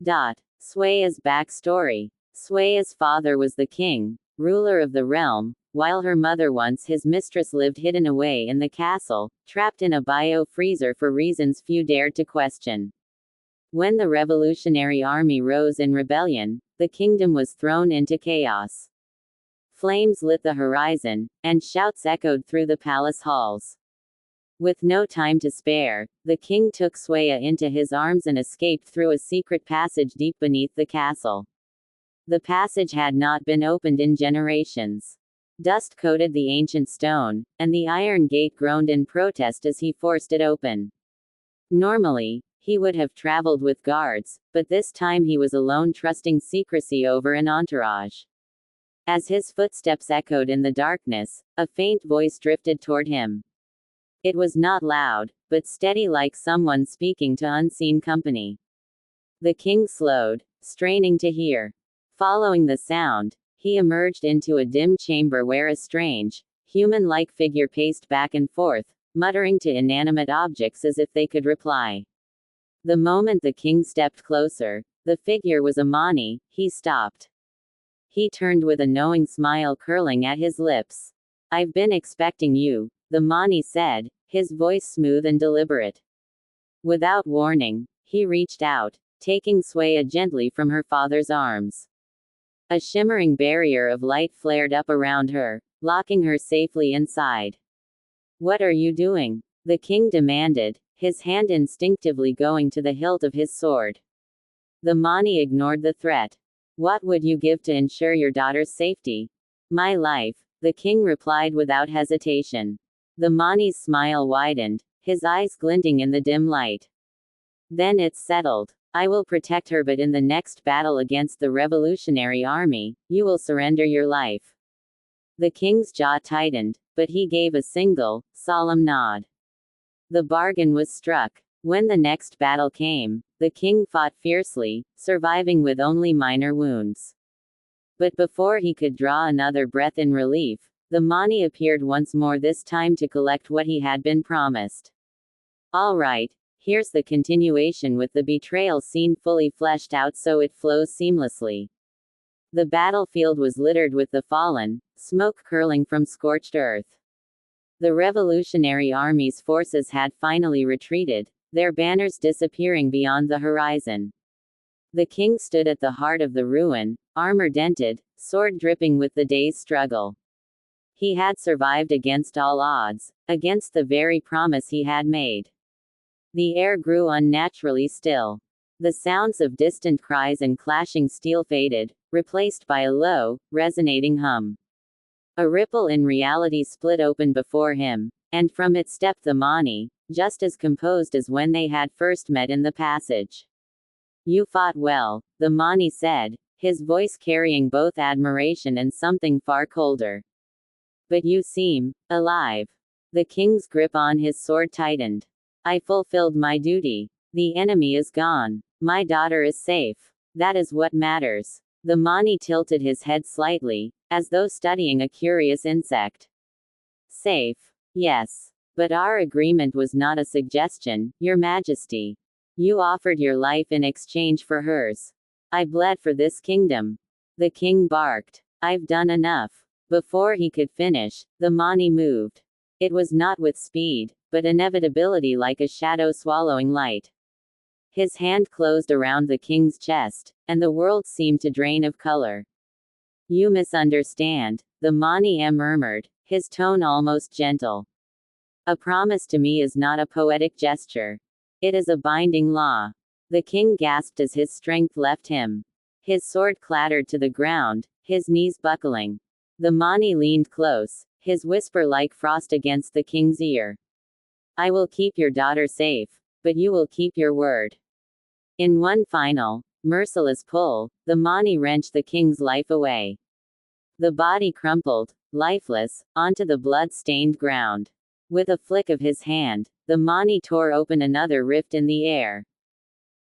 Swaya's backstory. Swaya's father was the king, ruler of the realm, while her mother, once his mistress, lived hidden away in the castle, trapped in a bio-freezer for reasons few dared to question. When the Revolutionary Army rose in rebellion, the kingdom was thrown into chaos. Flames lit the horizon, and shouts echoed through the palace halls. With no time to spare, the king took Swaya into his arms and escaped through a secret passage deep beneath the castle. The passage had not been opened in generations. Dust coated the ancient stone, and the iron gate groaned in protest as he forced it open. Normally, he would have traveled with guards, but this time he was alone, trusting secrecy over an entourage. As his footsteps echoed in the darkness, a faint voice drifted toward him. It was not loud, but steady, like someone speaking to unseen company. The king slowed, straining to hear. Following the sound, he emerged into a dim chamber where a strange, human-like figure paced back and forth, muttering to inanimate objects as if they could reply. The moment the king stepped closer, the figure was a Manii. He stopped. He turned with a knowing smile curling at his lips. "I've been expecting you," the Manii said, his voice smooth and deliberate. Without warning, he reached out, taking Swaya gently from her father's arms. A shimmering barrier of light flared up around her, locking her safely inside. "What are you doing?" the king demanded, his hand instinctively going to the hilt of his sword. The Manii ignored the threat. "What would you give to ensure your daughter's safety?" "My life," the king replied without hesitation. The Manie's smile widened, his eyes glinting in the dim light. "Then it's settled. I will protect her, but in the next battle against the Revolutionary Army, you will surrender your life." The king's jaw tightened, but he gave a single, solemn nod. The bargain was struck. When the next battle came, the king fought fiercely, surviving with only minor wounds. But before he could draw another breath in relief, the Manii appeared once more, this time to collect what he had been promised. "All right, here's the continuation with the betrayal scene fully fleshed out so it flows seamlessly." The battlefield was littered with the fallen, smoke curling from scorched earth. The Revolutionary Army's forces had finally retreated, their banners disappearing beyond the horizon. The king stood at the heart of the ruin, armor dented, sword dripping with the day's struggle. He had survived against all odds, against the very promise he had made. The air grew unnaturally still. The sounds of distant cries and clashing steel faded, replaced by a low, resonating hum. A ripple in reality split open before him, and from it stepped the Manii, just as composed as when they had first met in the passage. "You fought well," the Manii said, his voice carrying both admiration and something far colder. "But you seem alive." The king's grip on his sword tightened. "I fulfilled my duty. The enemy is gone. My daughter is safe. That is what matters." The Manii tilted his head slightly, as though studying a curious insect. "Safe. Yes. But our agreement was not a suggestion, Your Majesty. You offered your life in exchange for hers. I bled for this kingdom." The king barked. "I've done enough." Before he could finish, the Manii moved. It was not with speed, but inevitability, like a shadow swallowing light. His hand closed around the king's chest, and the world seemed to drain of color. "You misunderstand," the Manii murmured, his tone almost gentle. "A promise to me is not a poetic gesture. It is a binding law." The king gasped as his strength left him. His sword clattered to the ground, his knees buckling. The Manii leaned close, his whisper like frost against the king's ear. "I will keep your daughter safe, but you will keep your word." In one final, merciless pull, the Manii wrenched the king's life away. The body crumpled, lifeless, onto the blood-stained ground. With a flick of his hand, the Manii tore open another rift in the air.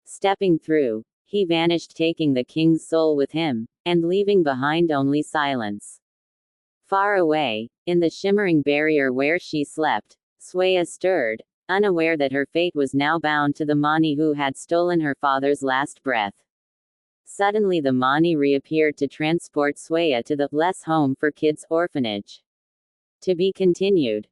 Stepping through, he vanished, taking the king's soul with him, and leaving behind only silence. Far away, in the shimmering barrier where she slept, Swaya stirred, unaware that her fate was now bound to the Manii who had stolen her father's last breath. Suddenly the Manii reappeared to transport Swea to the less home for kids orphanage. To be continued.